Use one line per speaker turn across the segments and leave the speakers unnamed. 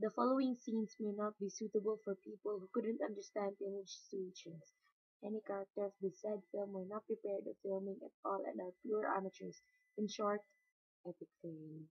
The following scenes may not be suitable for people who couldn't understand teenage situations. Any character of this said film were not prepared or filming at all and are pure amateurs. In short, epic fail.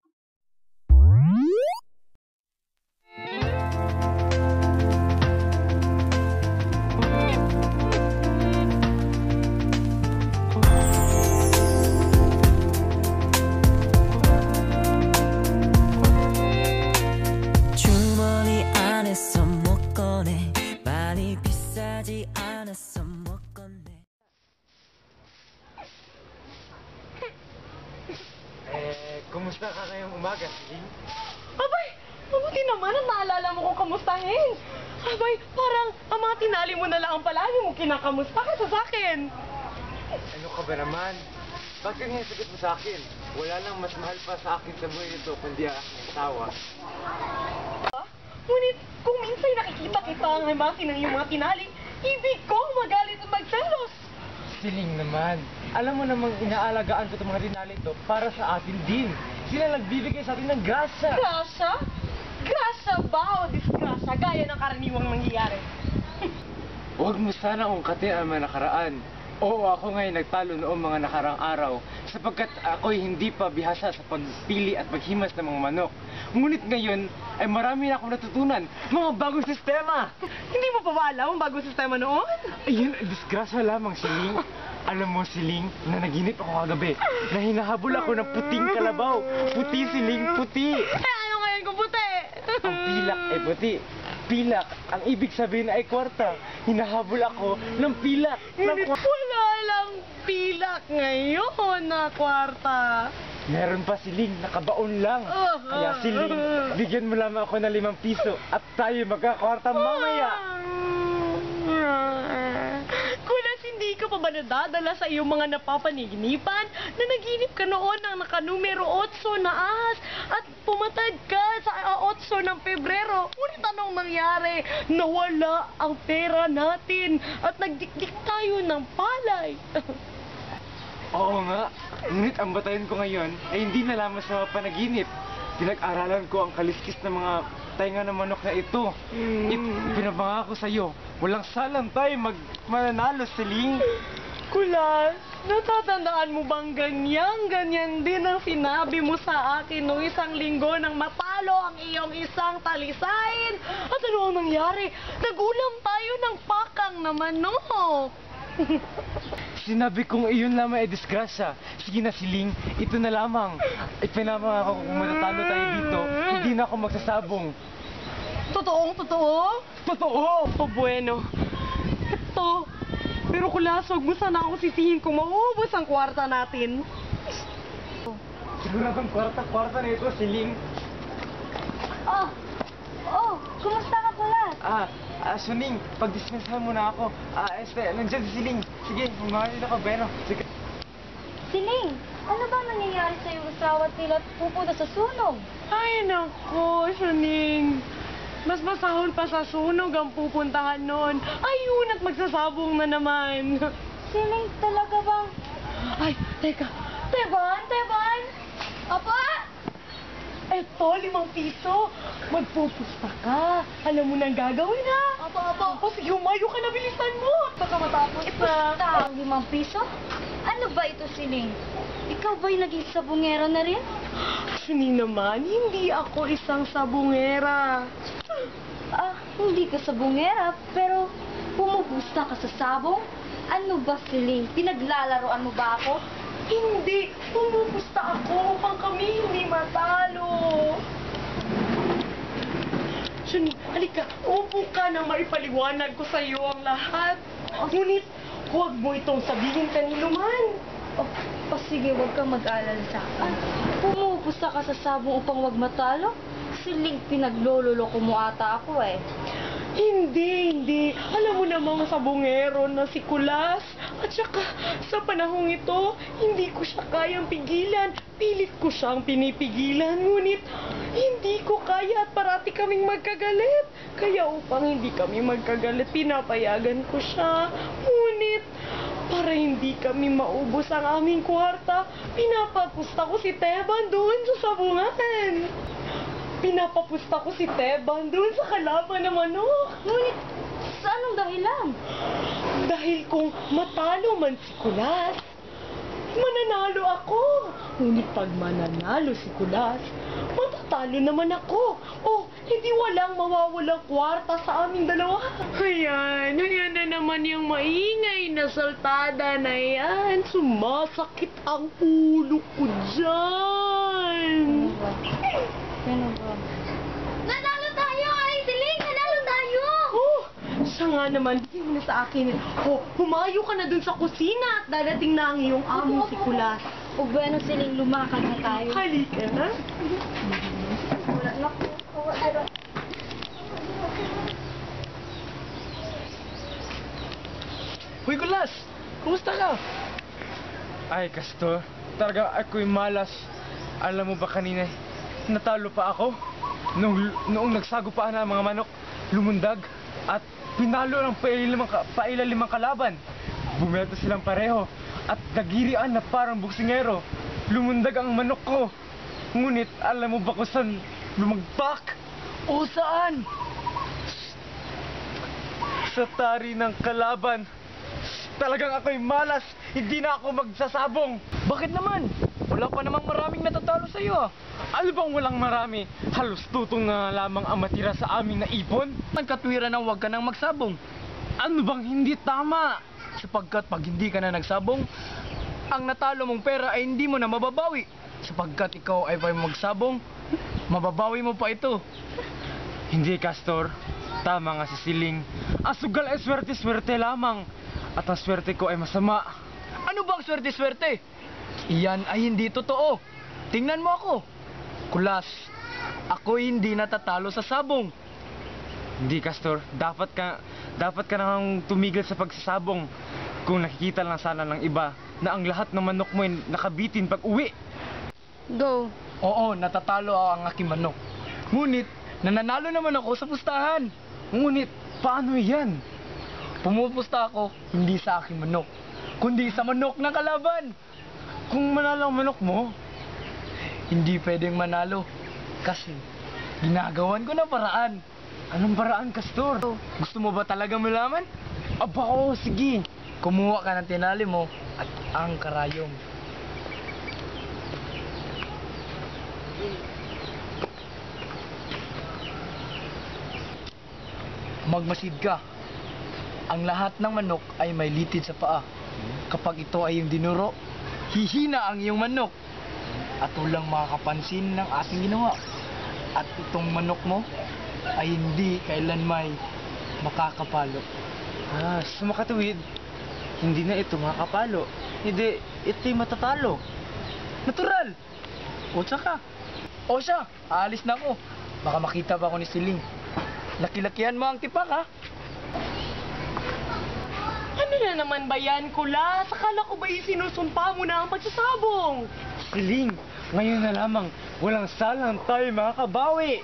주머니 안에서 못 꺼내 많이 비싸지 않았어 못 꺼내
Kumusta ka ngayong umaga, Siling?
Abay, mabuti naman at naalala mo kung kamustahin. Abay, parang ang mga tinali mo na lang ang palagi mo kinakamusta kaysa sa akin.
Ano ka ba naman? Bakit nga sagot mo sa akin? Wala nang mas mahal pa sa akin sa buhay nito kundi ang aking asawa.
Ngunit kung minsan nakikita kita ang himasi ng iyong mga tinali, ibig kong magalit at magselos.
Siling naman, alam mo namang inaalagaan ko itong mga rinali ito para sa atin din. Sila nagbibigay sa atin ng grasa.
Grasya? Grasya ba o disgrasya gaya ng karaniwang nangyayari?
Huwag mo sana ungkatin ang mga nakaraan. Oo, ako ngayon nagtalo noong mga nakarang araw sapagkat ako'y hindi pa bihasa sa pagpili at paghimas ng mga manok. Ngunit ngayon ay marami na akong natutunan, mga bagong sistema!
Hindi mo pa ba alam ang bagong sistema noon?
Ayun, disgrasya lamang, Siling. Alam mo, Siling, na naginip ako kagabi na hinahabol ako ng puting kalabaw. Puti, Siling, puti!
Ano ngayon kung puti?
Ang pilak ay puti. Pilak, ang ibig sabihin ay kwarta. Hinahabol ako ng pilak.
Ngunit wala lang pilak ngayon na kwarta.
Meron pa, Siling, nakabaon lang. Kaya, Siling, bigyan mo lamang ako ng 5 piso at tayo magkakwarta mamaya.
Kulas, hindi ka pa ba nadadala sa iyong mga napapaniginipan na naginip ka noon ng nakanumero 8 na ahas at pumatad ka sa 8 ng Pebrero? Ngunit anong nangyari? Nawala ang pera natin at nagdikdik tayo ng palay.
Oo nga, ngunit ang batayan ko ngayon ay hindi na lamang sa mga panaginip. Pinag-aralan ko ang kaliskis ng mga tainga ng manok na ito. Pinabangako sa iyo, walang salang tayo mananalo, Siling.
Kulas, natatandaan mo bang ganyan din ang sinabi mo sa akin noong 1 linggo nang matalo ang iyong isang talisain? At ano ang nangyari? Nagulam tayo ng pakang na manok.
Sinabi kong iyon lamang ay disgrasya. Sige na, Siling, ito na lamang. Ipinamangako kung matatalo tayo dito, hindi na ako magsasabong.
Totoo?
Totoo!
O bueno. Ito. Pero kulas, huwag mo sana ako sisihin kung mauubos ang kwarta natin.
Siguro bang kwarta na ito, Siling?
Kumusta ka pala?
Suning, pag-dismissahan mo na ako. Nandiyan si Siling. Sige, umahalin ako, Beno. Sige.
Siling, ano ba nangyayari sa iyong asawa at tila pupunta sa sunog?
Ay, nako, Shuning. Mas masahol pa sa sunog ang pupuntahan noon. Ayun, at magsasabong na naman.
Siling, talaga bang?
Ay, teka. Teban! Apa? Eto, 5 piso. Magpupusta ka. Alam mo nang gagawin, ha? Apa. O, sige, humayo ka na, bilisan mo. Baka matapos na.
Pusta ang 5 piso? Ano ba ito, Siling? Ikaw ba'y naging sabungero na rin?
Shuning naman, hindi ako isang sabungera.
Hindi ka sabungera, pero pumupusta ka sa sabong? Ano ba, Siling? Pinaglalaroan mo ba ako?
Hindi, pumupusta ako upang kami hindi matalo. Shuning, halika, upo ka nang maipaliwanag ko sa iyo ang lahat. Ngunit, huwag mo itong sabihin kanino man.
Sige, huwag kang mag-alala sa akin. Pumupusta ka sa sabong upang wag matalo? Siling, pinaglololoko mo ata ako eh.
Hindi. Alam mo namang sabungero na si Kulas. At saka, sa panahong ito, hindi ko siya kayang pigilan. Pilit ko siyang pinipigilan. Ngunit, hindi ko kaya at parati kaming magkagalit. Kaya upang hindi kami magkagalit, pinapayagan ko siya. Ngunit, para hindi kami maubos ang aming kwarta, pinapapusta ko si Teban doon sa sabungan. Pinapapusta ko si Teban doon sa kalaban ng manok.
Ngunit, sa anong dahilan?
Dahil kung matalo man si Kulas, mananalo ako. Ngunit pag mananalo si Kulas, matatalo naman ako. Oh, hindi walang mawawalang kwarta sa aming dalawa. Ayan na naman yung maingay na saltada na yan. Sumasakit ang ulo ko dyan.
Ano ba? Nanalo tayo! Aling Siling! Nanalo tayo!
Oh, siya nga naman, hindi mo na sa akin. Oh, humayo ka na dun sa kusina at dadating na ang iyong amo si Kulas.
O bueno, Siling, lumakad na tayo.
Halika na.
Wala na po.
Hoy, Kulas! Kumusta ka?
Ay, Castor, talaga ako'y malas. Alam mo ba kanina, natalo pa ako? Noong nagsagupaan na ang mga manok, lumundag at pinalo ng pailalimang kalaban. Bumelta silang pareho at nagirian na parang buksingero. Lumundag ang manok ko. Ngunit alam mo ba kung saan lumagpak?
O saan?
Sa tari ng kalaban. Talagang ako'y malas. Hindi na ako magsasabong.
Bakit naman? Wala pa namang maraming natatalo sa'yo ah.
Ano bang walang marami? Halos tutong na lamang ang matira sa aming naipon?
Ang katwiran na huwag ka nang magsabong.
Ano bang hindi tama?
Sapagkat pag hindi ka na nagsabong, ang natalo mong pera ay hindi mo na mababawi. Sapagkat ikaw ay pa magsabong, mababawi mo pa ito.
Hindi, Castor. Tama nga si Siling. Ang sugal ay swerte-swerte lamang. At ang swerte ko ay masama.
Ano bang swerte-swerte? Iyan ay hindi totoo. Tingnan mo ako. Kulas, ako hindi natatalo sa sabong.
Hindi, Castor. Dapat ka nang tumigil sa pagsasabong. Kung nakikita lang sana ng iba na ang lahat ng manok mo ay nakabitin pag uwi.
Go.
Oo, natatalo ang aking manok. Ngunit, nananalo naman ako sa pustahan.
Ngunit, paano yan?
Pumupusta ako, hindi sa aking manok, kundi sa manok ng kalaban.
Kung manalo ang manok mo,
Hindi pwedeng manalo kasi ginagawan ko na paraan.
anong paraan, Castor?
Gusto mo ba talaga malaman?
Aba, oo, sige.
Kumuha ka ng tinali mo at ang karayom. Magmasid ka. Ang lahat ng manok ay may litid sa paa. Kapag ito ay yung dinuro, hihina ang iyong manok. At walang makakapansin ng ating ginawa. At itong manok mo ay hindi kailanmay makakapalo.
Ah, sa makatuwid, hindi na ito makapalo. Hindi, ito'y matatalo.
Natural! O tsaka. O siya, aalis na ako. Baka makita ba ako ni Siling. Laki-lakihan mo ang tipak ha.
Ano na naman ba yan, Kulas? Akala ko ba isinusumpa mo na ang pagsasabong?
Siling, ngayon na lamang, walang salang tayo makakabawi.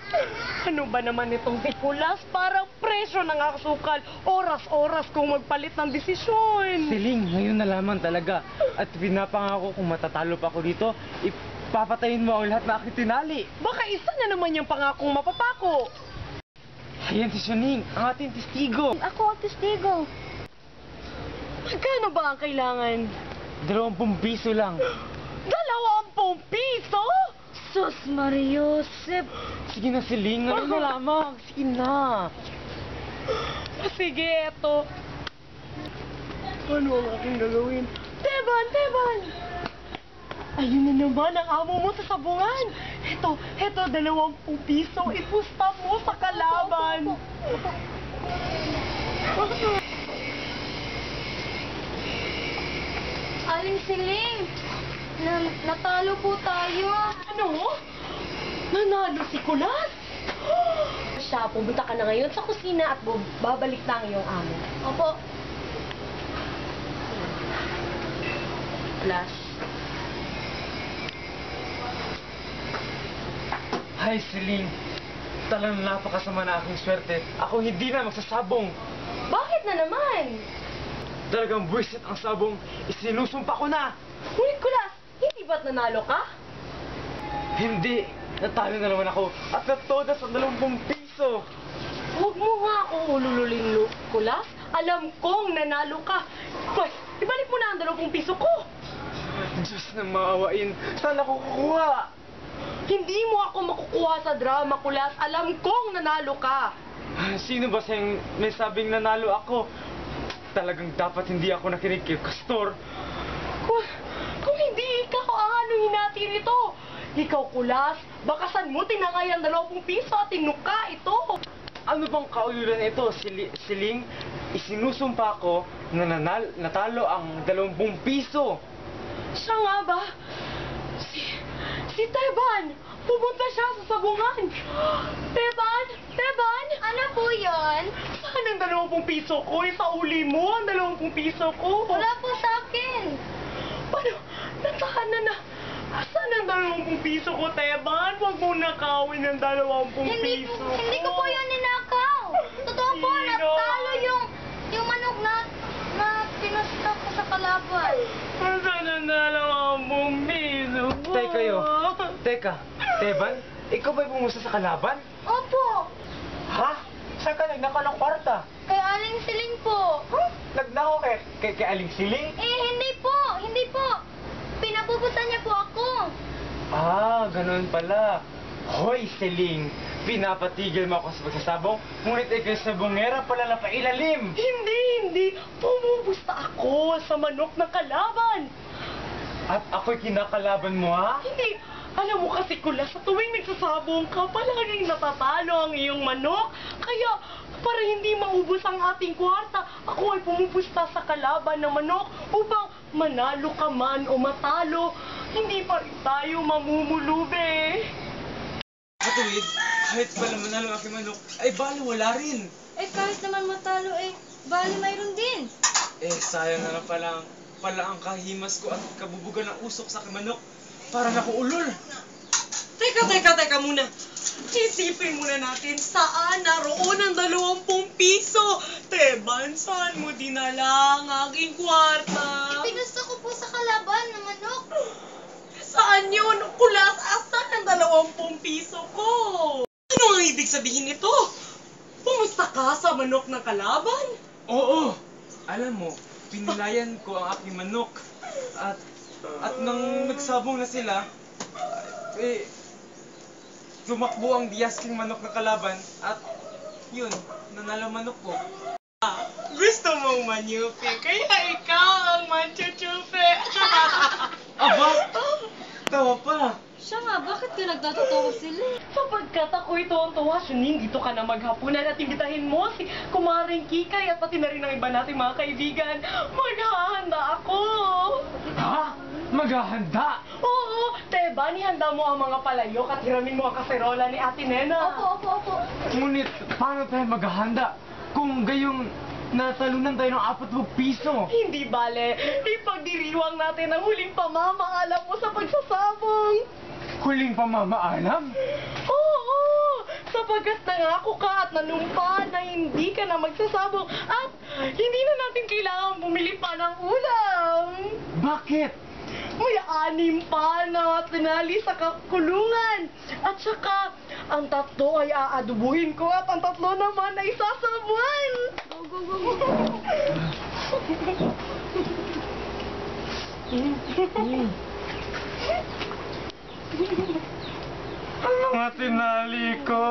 Ano ba naman itong si Kulas? Parang presyo ng asukal. Oras-oras kung magpalit ng desisyon.
Siling, ngayon na lamang talaga. At pinapangako kung matatalo pa ako dito, ipapatayin mo ang lahat na aking tinali.
Baka isa na naman yung pangakong mapapako.
Ayan si Siling, ang ating testigo.
Ako ang testigo.
Magkano ba ang kailangan?
20 piso lang.
20 piso?
Sus, Mariosep.
Sige na, Siling, ngayon na lamang. Sige na.
Sige, eto. Ano ang aking gagawin? Teban, Teban! Ayun na naman ang amo mo sa sabungan. Eto, 20 piso. Ipusta mo sa kalaban.
Aling Siling, natalo po tayo.
Ano? Nanalo si Kulas? Siya, pumunta ka na ngayon sa kusina at babalik na ang iyong amo.
Opo.
Kulas.
Hi, Siling. Talagang napakasama na aking swerte. Ako hindi na magsasabong.
Bakit na naman?
Talagang buwisit ang sabong. Isinusumpa ko na.
Ngunit Kulas, hindi ba't nanalo ka?
Hindi. natalo na naman ako at natoda sa 20 piso.
Huwag mo nga akong ulululing, Kulas. Alam kong nanalo ka. Pwes, ibalik mo na ang 20 piso ko.
Diyos na maawain, saan ako kukuha?
Hindi mo ako makukuha sa drama, Kulas. Alam kong nanalo ka.
Sino ba siyang may sabing nanalo ako? Talagang dapat hindi ako nakinig kay Castor.
Kung hindi ikaw, aanuhin natin ito. Ikaw, Kulas, bakasan mo tinangay ang 20 piso at tinuka ito.
Ano bang kaululan ito, Siling? Isinusumpa ko na natalo ang 20 piso.
Siya nga ba? Si Teban! Pumunta siya sa sabungan! Teban! Teban!
Ano po yun?
Saan ang 20 piso ko? Isauli mo ang 20 piso ko!
Wala po sa akin.
Paano? Nasaan na? Saan ang 20 piso ko, Teban? Huwag mo nakawin ang 20
Hindi
piso.
hindi ko po yun ninakaw. Totoo po,
Sino?
natalo yung manok na pinusta ko sa kalaban.
Saan ang 20 piso ko? Teka, Teban, ikaw ba'y pumusta sa kalaban?
Opo,
Ha? Saan ka nagnakaw ng kwarta?
kay Aling Siling po.
Nagnakaw kay Aling Siling?
Hindi po. Pinapupunta niya po ako.
Ah, ganun pala. Hoy, Siling, pinapatigil mo ako sa pagsasabong, ngunit ikaw sa bungera pala na pailalim.
Hindi. Pumupusta ako sa manok ng kalaban.
At ako'y kinakalaban mo, ha?
Hindi. Alam mo kasi, Kulas, sa tuwing nagsasabong ka, palaging natatalo ang iyong manok. Kaya, para hindi maubos ang ating kwarta, ako ay pumupusta sa kalaban ng manok upang manalo ka man o matalo, hindi pa rin tayo mamumulube.
Katuwid, kahit pala manalo ang aking manok, ay bali wala rin.
Kahit naman matalo bali mayroon din.
Sayang na pala ang kahimas ko at kabubugan ng usok sa aking manok. Para nakuulol.
Teka muna. Isipin muna natin saan naroon ang 20 piso. Teban, saan mo dinala ang aking kwarta?
Pinusta ko po sa kalaban ng manok.
Saan yun? Kulas, asan ang 20 piso ko? Ano ang ibig sabihin nito? Pumusta ka sa manok ng kalaban?
Oo! Alam mo, pinilayan ko ang aking manok. At nang nagsabong na sila, tumakbo ang diyasking manok ng kalaban at yun, nanalo manok ko.
Gusto mong manyupi, kaya ikaw ang manchuchupi.
Aba! Tawa pa!
Siya nga, bakit ka nagtatawa sila?
Sapagkat ako'y tuwang-tuwa, Suning, dito ka na maghapunan at imbitahin mo si Kumaring Kikay at pati na rin ang iba nating mga kaibigan. Maghahanda ako!
Ha? Maghahanda?
Oo, Teban, ihanda mo ang mga palayok at hiramin mo ang kaserola ni Ate Nena.
Opo.
Ngunit, paano tayo maghahanda kung gayong natalunan tayo ng 40 piso?
Hindi bale, ipagdiriwang natin ang huling pamamaalam mo sa pagsasabong.
Huling pamamaalam?
Oo, sapagkat nangako ka at nanumpa na hindi ka na magsasabong at hindi na natin kailangan bumili pa ng ulam.
Bakit?
May 6 pa na tinali sa kulungan. At saka, ang 3 ay aadubuhin ko at ang 3 naman ay sasabuan.
Ano nga tinali ko?